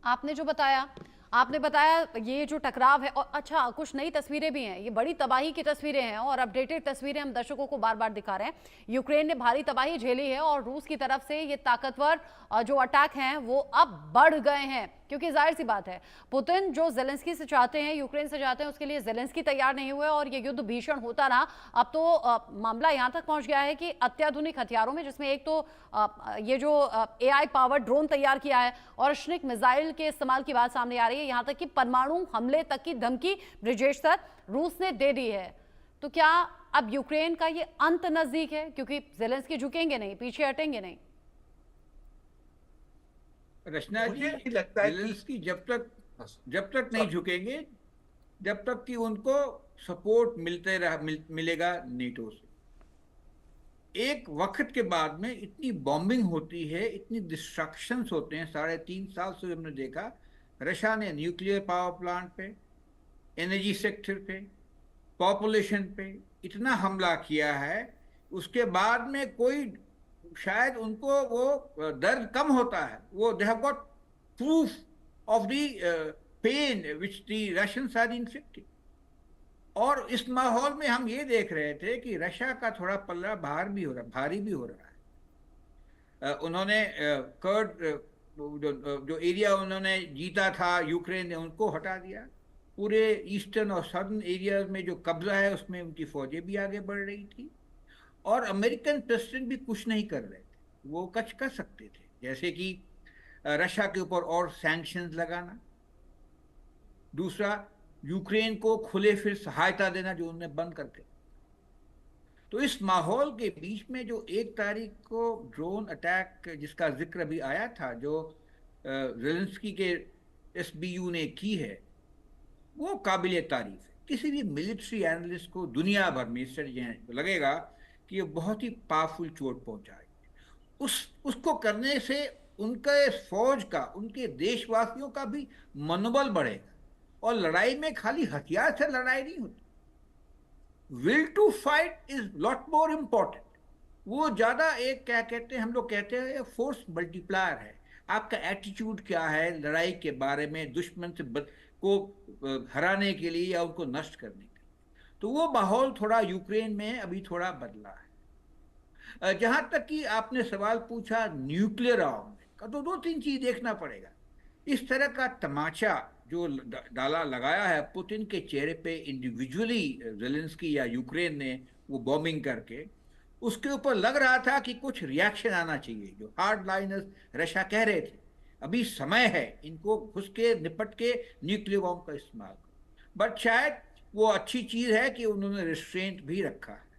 आपने बताया ये जो टकराव है, और अच्छा कुछ नई तस्वीरें भी हैं, ये बड़ी तबाही की तस्वीरें हैं और अपडेटेड तस्वीरें हम दर्शकों को बार बार दिखा रहे हैं। यूक्रेन ने भारी तबाही झेली है और रूस की तरफ से ये ताकतवर जो अटैक हैं वो अब बढ़ गए हैं, क्योंकि जाहिर सी बात है पुतिन जो जेलेंस्की से चाहते हैं, यूक्रेन से चाहते हैं, उसके लिए जेलेंस्की तैयार नहीं हुए और ये युद्ध भीषण होता रहा। अब तो मामला यहां तक पहुंच गया है कि अत्याधुनिक हथियारों में, जिसमें एक तो ये जो एआई पावर ड्रोन तैयार किया है और श्निक मिसाइल के इस्तेमाल की बात सामने आ रही है, यहां तक कि परमाणु हमले तक की धमकी ब्रिजेश सर रूस ने दे दी है। तो क्या अब यूक्रेन का ये अंत नजदीक है, क्योंकि जेलेंस्की झुकेंगे नहीं, पीछे हटेंगे नहीं? रचना जी, मुझे नहीं लगता है कि जेलेंस्की जब तक नहीं झुकेंगे, जब तक कि उनको सपोर्ट मिलेगा नेटो से। एक वक्त के बाद में इतनी बॉम्बिंग होती है, इतनी डिस्ट्रक्शंस होते हैं। 3.5 साल से हमने देखा रशिया ने न्यूक्लियर पावर प्लांट पे, एनर्जी सेक्टर पे, पॉपुलेशन पे इतना हमला किया है। उसके बाद में कोई शायद उनको वो दर्द कम होता है, वो they have got proof of the pain which the Russians are inflicted. और इस माहौल में हम ये देख रहे थे कि रशिया का थोड़ा पल्ला भारी भी हो रहा है। उन्होंने कर्ड जो एरिया उन्होंने जीता था, यूक्रेन ने उनको हटा दिया। पूरे ईस्टर्न और सदर्न एरियाज में जो कब्जा है उसमें उनकी फौजें भी आगे बढ़ रही थी। और अमेरिकन प्रेसिडेंट भी कुछ नहीं कर रहे थे, वो कुछ कर सकते थे, जैसे कि रशिया के ऊपर और सैंक्शंस लगाना। दूसरा, यूक्रेन को खुले फिर सहायता देना जो उन्होंने बंद करके। तो इस माहौल के बीच में जो 1 तारीख को ड्रोन अटैक जिसका जिक्र भी आया था, जो जेलेंस्की के एसबीयू ने की है, वो काबिल तारीफ है। किसी भी मिलिट्री एनालिस्ट को दुनिया भर में इससे लगेगा कि ये बहुत ही पावरफुल चोट पहुंचाएगी। उसको करने से उनके फौज का, उनके देशवासियों का भी मनोबल बढ़ेगा। और लड़ाई में खाली हथियार से लड़ाई नहीं होती, will to fight is lot more important. वो ज्यादा एक क्या कहते हैं, हम लोग कहते हैं फोर्स मल्टीप्लायर है। आपका एटीट्यूड क्या है लड़ाई के बारे में, दुश्मन से को हराने के लिए या उनको नष्ट करने के लिए। तो वो माहौल थोड़ा यूक्रेन में अभी थोड़ा बदला है। जहां तक कि आपने सवाल पूछा न्यूक्लियर आर्म का, तो 2-3 चीज देखना पड़ेगा। इस तरह का तमाचा जो डाला लगाया है पुतिन के चेहरे पे इंडिविजुअली जेलेंस्की या यूक्रेन ने, वो बॉम्बिंग करके, उसके ऊपर लग रहा था कि कुछ रिएक्शन आना चाहिए। जो हार्ड लाइनर्स रशिया कह रहे थे अभी समय है इनको घुस के निपट के न्यूक्लियर बॉम्ब का इस्तेमाल। बट शायद वो अच्छी चीज है कि उन्होंने रिस्ट्रेंट भी रखा है।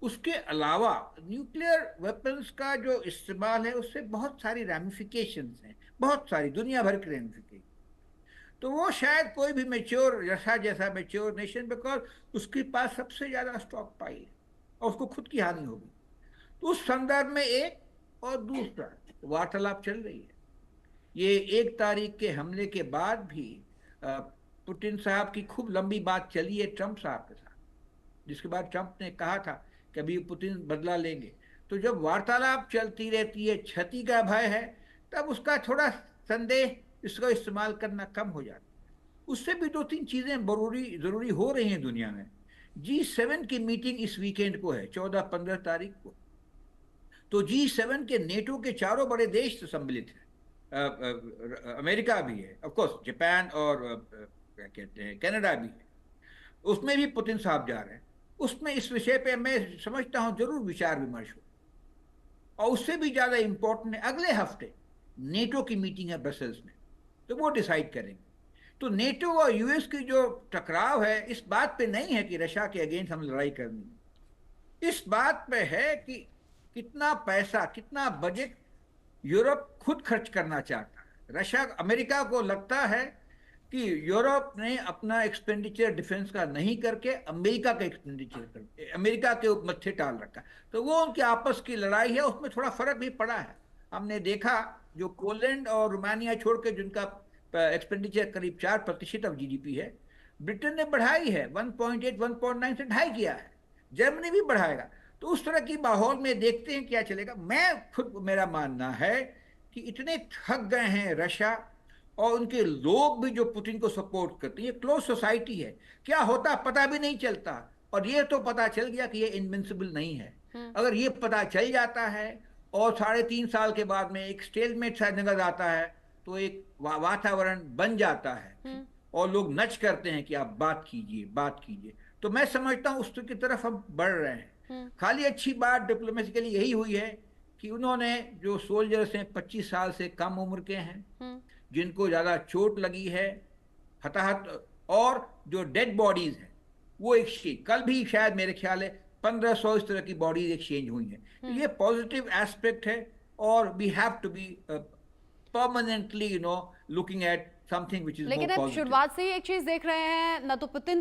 उसके अलावा न्यूक्लियर वेपन्स का जो इस्तेमाल है उससे बहुत सारी रैमिफिकेशंस हैं, बहुत सारी दुनिया भर की रैमिफिकेशन। तो वो शायद कोई भी मेच्योर रशिया जैसा मेच्योर नेशन, बिकॉज उसके पास सबसे ज्यादा स्टॉक पाई है और उसको खुद की हानि होगी। तो उस संदर्भ में एक, और दूसरा वार्तालाप चल रही है। ये 1 तारीख के हमले के बाद भी पुतिन साहब की खूब लंबी बात चली है ट्रंप साहब के साथ, जिसके बाद ट्रंप ने कहा था कि अभी पुतिन बदला लेंगे। तो जब वार्तालाप चलती रहती है, क्षति का भय है, तब उसका थोड़ा संदेह, इसका इस्तेमाल करना कम हो जाता है। उससे भी 2-3 चीजें जरूरी हो रही हैं दुनिया में। G7 की मीटिंग इस वीकेंड को है, 14-15 तारीख को। तो G7 के नेटो के चारों बड़े देश सम्मिलित हैं। अमेरिका भी है, ऑफ कोर्स जापान और क्या कहते हैं कनाडा भी है। उसमें भी पुतिन साहब जा रहे हैं। उसमें इस विषय पे मैं समझता हूं जरूर विचार विमर्श हो। और उससे भी ज्यादा इंपॉर्टेंट है, अगले हफ्ते नेटो की मीटिंग है ब्रसेल्स में, तो वो डिसाइड करेंगे। तो नेटो और यूएस की जो टकराव है इस बात पे नहीं है कि रशिया के अगेंस्ट हम लड़ाई करनी है। इस बात पे है कि कितना पैसा, कितना बजट यूरोप खुद खर्च करना चाहता है। रशिया, अमेरिका को लगता है कि यूरोप ने अपना एक्सपेंडिचर डिफेंस का नहीं करके अमेरिका का एक्सपेंडिचर कर, अमेरिका के मत्थे टाल रखा। तो वो उनकी आपस की लड़ाई है, उसमें थोड़ा फर्क भी पड़ा है। हमने देखा जो पोलैंड और रोमानिया छोड़ के जिनका एक्सपेंडिचर करीब 4% ऑफ जीडीपी है, ब्रिटेन ने बढ़ाई है 1.8 1.9 से 2.5 किया है। जर्मनी भी बढ़ाएगा। तो उस तरह की माहौल में देखते हैं क्या चलेगा। मैं खुद, मेरा मानना है कि इतने थक गए हैं रशिया और उनके लोग भी जो पुतिन को सपोर्ट करते हैं, ये क्लोज सोसाइटी है, क्या होता पता भी नहीं चलता। और ये तो पता चल गया कि ये इनविंसिबल नहीं है। अगर ये पता चल जाता है और 3.5 साल के बाद में एक स्टेलमेट सा नजर आता है, तो एक वातावरण बन जाता है और लोग नच करते हैं कि आप बात कीजिए, बात कीजिए। तो मैं समझता हूं उस की तरफ हम बढ़ रहे हैं। खाली अच्छी बात डिप्लोमेटिकली यही हुई है कि उन्होंने जो सोल्जर्स हैं 25 साल से कम उम्र के हैं, जिनको ज्यादा चोट लगी है, हताहत, और जो डेड बॉडीज हैं वो एक्सचेंज, कल भी शायद मेरे ख्याल है 1500 इस तरह की बॉडीज एक्सचेंज हुई हैं। ये पॉजिटिव एस्पेक्ट है और we have to be permanently looking at something which is more लेकिन अब पॉजिटिव। शुरुआत से ही एक चीज देख रहे हैं, न तो पुतिन